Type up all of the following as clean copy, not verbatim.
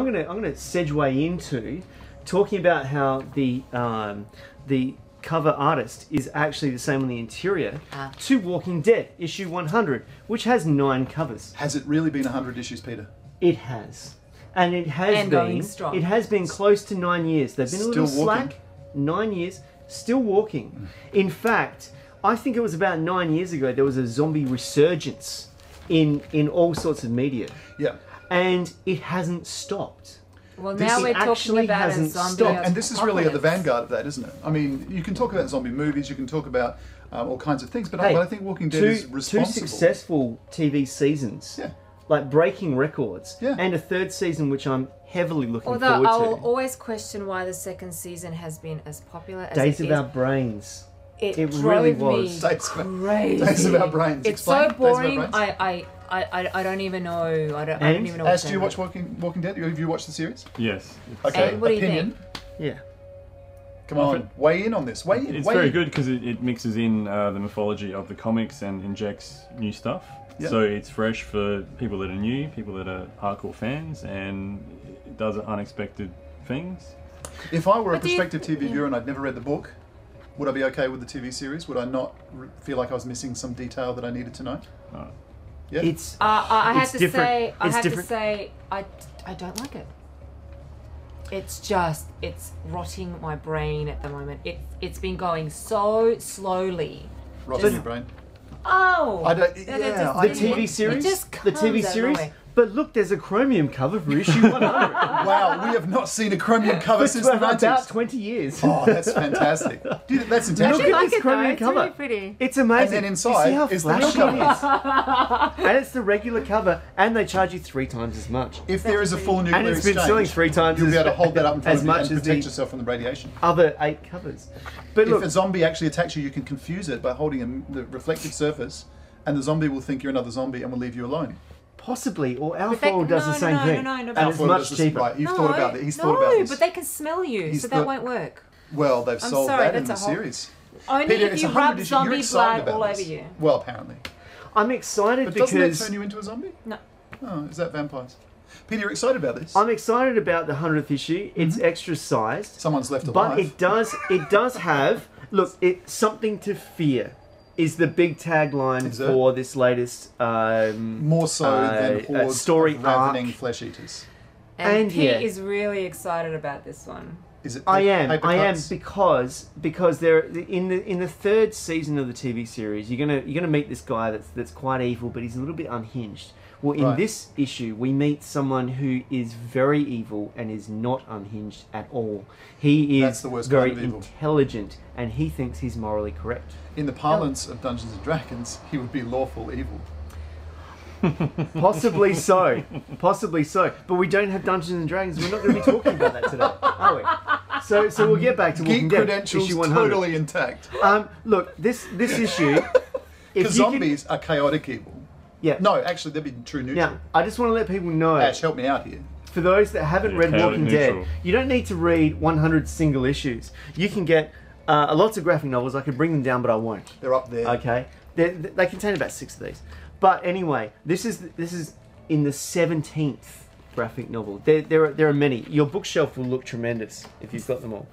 gonna segue into talking about how the cover artist is actually the same on the interior to Walking Dead issue 100, which has 9 covers. Has it really been 100 issues, Peter? It has, and it has been. It has been close to 9 years. They've been a little slack. 9 years, still walking. In fact, I think it was about 9 years ago there was a zombie resurgence in all sorts of media. Yeah. And it hasn't stopped. Well, now we're talking about a zombie. And this is really at the vanguard of that, isn't it? I mean, you can talk about zombie movies, you can talk about all kinds of things, but I think Walking Dead is responsible. 2 successful TV seasons. Yeah. Like breaking records. Yeah. And a 3rd season, which I'm heavily looking forward to. Although I'll always question why the 2nd season has been as popular as Days of Our Brains. It really drove was. me crazy. Days of Our Brains. It's so boring. I don't even know. I don't even know. Ash, do you watch Walking Dead? Have you watched the series? Yes. Okay. And what do you Opinion? think? Yeah. Come on, weigh in on this. Weigh in. It's very good because it mixes in the mythology of the comics and injects new stuff. Yep. So it's fresh for people that are new, people that are hardcore fans, and it does unexpected things. If I were a prospective TV viewer and I'd never read the book, would I be okay with the TV series? Would I not feel like I was missing some detail that I needed to know? No. Yeah. I have to say, I don't like it. It's rotting my brain at the moment. It's been going so slowly. Rotting your brain. Oh, I don't. The TV series. The TV series. But look, there's a chromium cover for issue 100. Wow, we have not seen a chromium cover since the 90s. About 20 years. Oh, that's fantastic. Dude, that's intense. Look at this chromium cover. It's really pretty. It's amazing. And then inside is the real cover. And it's the regular cover, and they charge you 3 times as much. If there is a full nuclear and it's been selling 3 times you'll be able to hold that up in front of you and as protect yourself from the radiation. Other 8 covers. But look, if a zombie actually attacks you, you can confuse it by holding the reflective surface, and the zombie will think you're another zombie and will leave you alone. Possibly, or Alfoil does the same thing. No, and it's much cheaper. Right, you've thought about it. He's thought about this. But they can smell you, so that won't work. Well, they've solved that in the series. Only Peter, if you rub zombie blood all over you. Well, apparently. I'm excited but because... doesn't that turn you into a zombie? No. Oh, is that vampires? Peter, you're excited about this? I'm excited about the 100th issue. It's extra sized. Someone's left alive. But it does have... Look, it's something to fear. Is the big tagline for this latest more so than hordes story of ravening flesh eaters. And Pete is really excited about this one. Is it? I am because they're in the 3rd season of the TV series. You're gonna meet this guy that's quite evil, but he's a little bit unhinged. Well, in this issue, we meet someone who is very evil and is not unhinged at all. He is very intelligent, and he thinks he's morally correct. In the parlance of Dungeons and Dragons, he would be lawful evil. Possibly so. Possibly so. But we don't have Dungeons and Dragons. We're not going to be talking about that today, are we? So we'll get back to Walking Dead, issue 100. Totally intact. Look, this issue... Because zombies are chaotic evil. Yeah. No, actually, they'd be true neutral. Now, I just want to let people know... Ash, help me out here. For those that haven't read Walking Dead, you don't need to read 100 single issues. You can get lots of graphic novels. I could bring them down, but I won't. They're up there. Okay? They contain about 6 of these. But anyway, this is in the 17th graphic novel. There are many. Your bookshelf will look tremendous if you've got them all.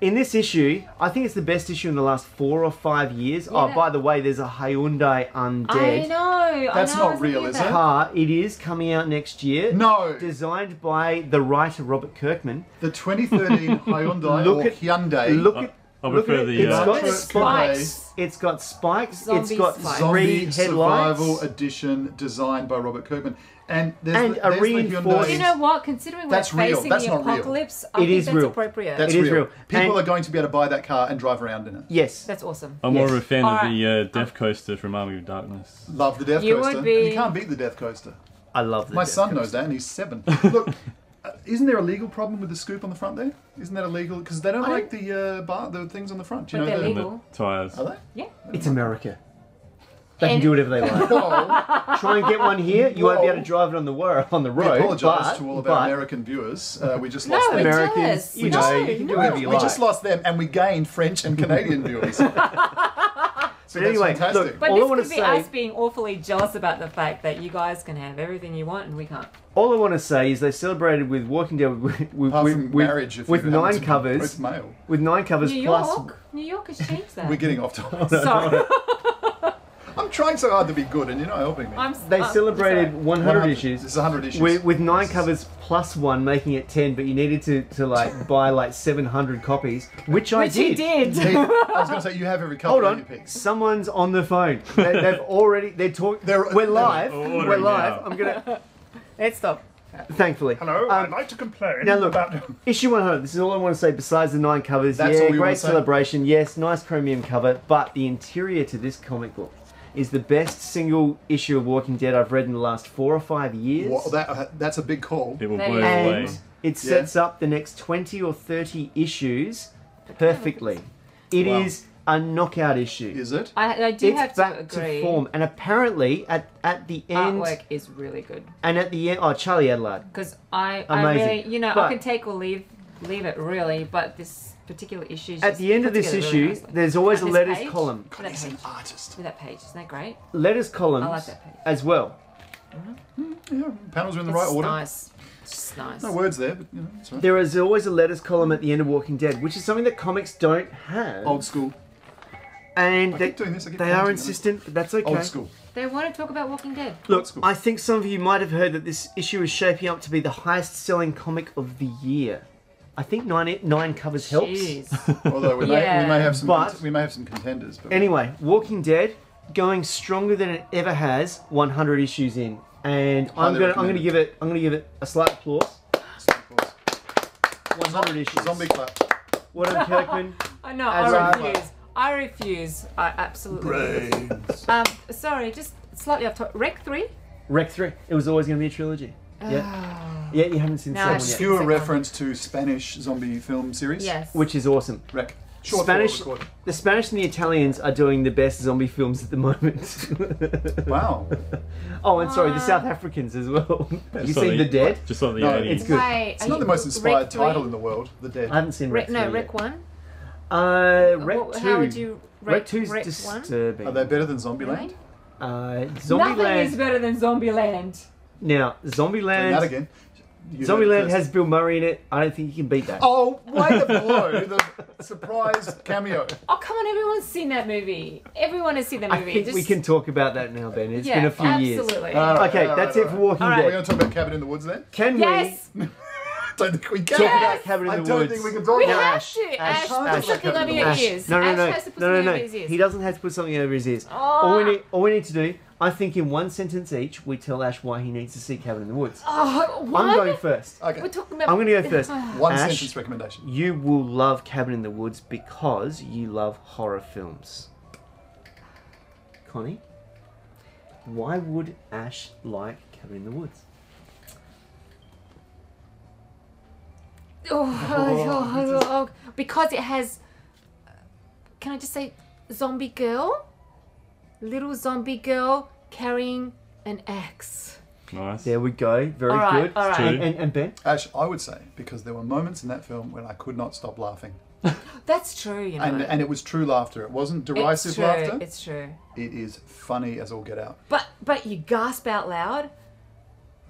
In this issue, I think it's the best issue in the last 4 or 5 years. Yeah, by the way, there's a Hyundai Undead. I know. That's not real, is it? Car. It is coming out next year. No. Designed by the writer Robert Kirkman. The 2013 Hyundai Hyundai. Look at It's got spikes. It's got spikes. It's got 3 headlights. Survival Edition designed by Robert Kirkman. And there's a reinforced... You know what? Considering we're facing the apocalypse, I think that's appropriate. That's real. People are going to be able to buy that car and drive around in it. Yes. That's awesome. I'm more of a fan of the Death Coaster from Army of Darkness. Love the Death Coaster. Would be... You can't beat the Death Coaster. I love the My son knows that and he's 7. Look, isn't there a legal problem with the scoop on the front there? Isn't that illegal? Because they don't like the things on the front. But they're legal. The tyres. Are they? Yeah. It's America. They can do whatever they like. Try and get one here. You won't be able to drive it on the road. We apologise to all of our American viewers. We just lost them. Americans. You know, you can do whatever you like. We just lost them, and we gained French and Canadian viewers. So But anyway, fantastic. look, But all I this want could to be say, us being awfully jealous about the fact that you guys can have everything you want and we can't. all I want to say is they celebrated with Walking Dead Apart from marriage, if with you happen to 9 be covers. both male. With 9 covers New plus. York? New York has changed that. We're getting off topic. Sorry. I'm trying so hard to be good, and you're not helping me. They celebrated sorry. 100 issues. This is 100 issues. With 9 covers plus 1, making it 10, but you needed to like buy like 700 copies, which I Which he did. did. I was going to say, you have every cover Hold on your on, picks. someone's on the phone. They're talking. We're live. ordering We're live. now. I'm gonna. Let's stop. Thankfully. Hello, I'd like to complain Now look, about... issue 100. This is all I want to say. Besides the 9 covers, That's all you great want to say? celebration. Yes, nice chromium cover. But the interior to this comic book is the best single issue of Walking Dead I've read in the last 4 or 5 years. Well, that's a big call. It will That blow is- you away. And it sets up the next 20 or 30 issues perfectly. It Wow. is a knockout issue. Is it? I do It's have back to agree. to form, and apparently at the end, Artwork is really good. and at the end, oh, Charlie Adlard. Because I Amazing. really, you know, But- I can take or leave it really, but this particular issue is At just the end of put this together issue, really nicely. there's always a This letters page, column. With that He's an page. artist. With that page, isn't that great? Letters columns I like that page. as well. Yeah, panels are in the It's right order. nice. It's just nice. No words there, but you know, it's all right. There is always a letters column at the end of Walking Dead, which is something that comics don't have. Old school. and I they, keep doing this. I keep they are pointing. insistent, but that's okay. Old school. They want to talk about Walking Dead. Look, Old school. I think some of you might have heard that this issue is shaping up to be the highest selling comic of the year. I think nine covers helps. Jeez. Although we Yeah. may have some But- we may have some contenders. But Anyway, Walking Dead going stronger than it ever has. 100 issues in, and I'm Highly gonna give it a slight applause. 100 issues. zombie clap. Well done, Kirkman. I know. As I I- refuse. I refuse. I absolutely refuse. Brains. Sorry, just slightly off topic. Rec 3? Rec 3. It was always going to be a trilogy. Yeah. Yeah, you haven't seen No, the I second yet. haven't. Obscure Second reference to Spanish zombie film series. Yes. Which is awesome. Rec. Short Spanish, form recording. the Spanish and the Italians are doing the best zombie films at the moment. Wow. Oh, and sorry, the South Africans as well. Have you Just like seen The Dead? Just like the No, 80s. it's good. Wait, It's not the most inspired title in the the world. The Dead. I haven't seen Rec 3 No, yet. Rec 1. Rec 2. How would you Rec 2's Rec 1? disturbing. Are they better than Zombieland? Really? Nothing is Zombieland. better than Zombieland. Now, Doing that Zombieland. again. You heard it Zombieland first. has Bill Murray in it. I don't think you can beat that. Oh, way to blow the surprise cameo. Oh, come on, everyone's seen that movie. Everyone has seen that I movie. think Just- we can talk about that now, Ben. It's Yeah, been a few years. absolutely. Okay, All that's right, it for all right. Walking All right. We're Dead. going to talk about Cabin in the Woods then? Can Yes! Don't think we can. we talk Yes! about Cabin I in the don't Woods? think we can talk We about have Ash, to. Ash, Ash, put Ash, something over your Ash. ears. No, Ash has to put something over his ears. He doesn't have to put something over his ears. Oh. All we need to do, I think in one sentence each, we tell Ash why he needs to see Cabin in the Woods. Oh, what? I'm going first. We're Okay. talking about. I'm going to go first. One Ash, sentence recommendation. you will love Cabin in the Woods because you love horror films. Connie, why would Ash like Cabin in the Woods? Oh, because it has. Can I just say, zombie girl, little zombie girl carrying an axe. Nice. There we go. Very All right, good. all right. And Ben? Ash, I would say, because there were moments in that film when I could not stop laughing. That's true, you know. And it was true laughter. It wasn't it's derisive true. laughter. It's true. It is funny as all get out. But you gasp out loud.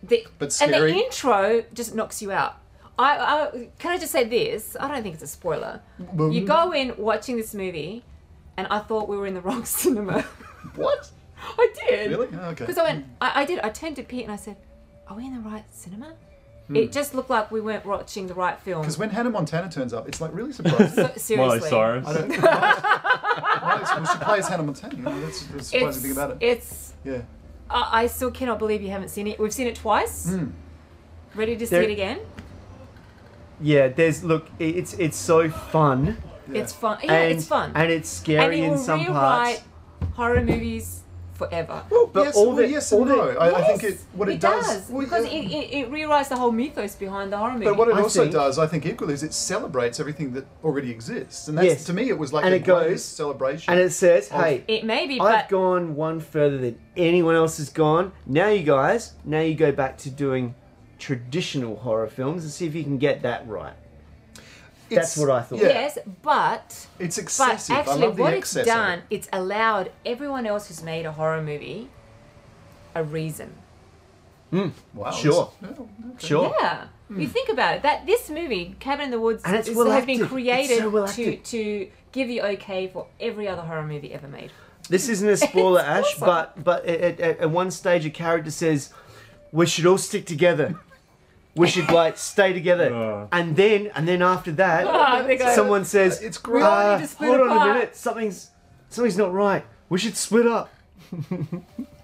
But And scary. the intro just knocks you out. Can I just say this? I don't think it's a spoiler. You go in watching this movie, and I thought we were in the wrong cinema. What? I did. Really? Oh, okay. Because I went, I did. I turned to Pete and I said, "Are we in the right cinema?" It just looked like we weren't watching the right film. Because when Hannah Montana turns up, it's like really surprising. Seriously. Miley Cyrus. I don't. Well, she plays Hannah Montana. You know, that's the surprising thing about it. It's. Yeah. I still cannot believe you haven't seen it. We've seen it twice. Ready to see There- it again? Yeah, it's so fun. Yeah. It's fun. Yeah, And, it's fun. And it's And scary it in will some rewrite parts. horror movies forever. But yes, all the- yes all and the- no. I think Yes, what it does. well, because yeah. it rewrites the whole mythos behind the horror movie. But what it I also think- does, I think, equally, is it celebrates everything that already exists, and that's Yes. to me, it was like And the it goes- greatest celebration. And it says, hey, it may be, I've but gone one further than anyone else has gone. Now you go back to doing traditional horror films and see if you can get that right. That's what I thought. Yeah. Yes, but It's excessive. But I actually, love the what excess it's of done, it. it's allowed everyone else who's made a horror movie a reason. Wow. Sure. Sure. Yeah. You think about it. That this movie, Cabin in the Woods, And it's has well been acted. created It's so well acted. to give you okay for every other horror movie ever made. This isn't a spoiler, It's Ash, awesome. but at one stage a character says, "We should all stick together. We should like stay together." And then after that, they go, someone says, It's great. We all need to split "Hold on a apart." minute, something's not right. We should split up."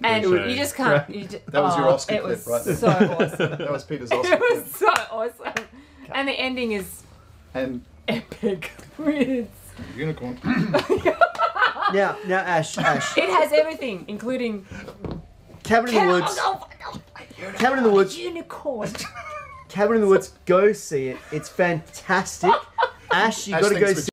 And Cliche. you just can't. Right. You just, That was your Oscar it clip, was right there. so awesome. That was Peter's Oscar It was clip. so awesome. And the ending is And epic. It's, unicorn. Now, Ash, it has everything, including Cabin in the Woods. Cabin in the Woods. unicorn. Cabin in the Woods. Go see it. It's fantastic. Ash, you Ash got to go thinks see.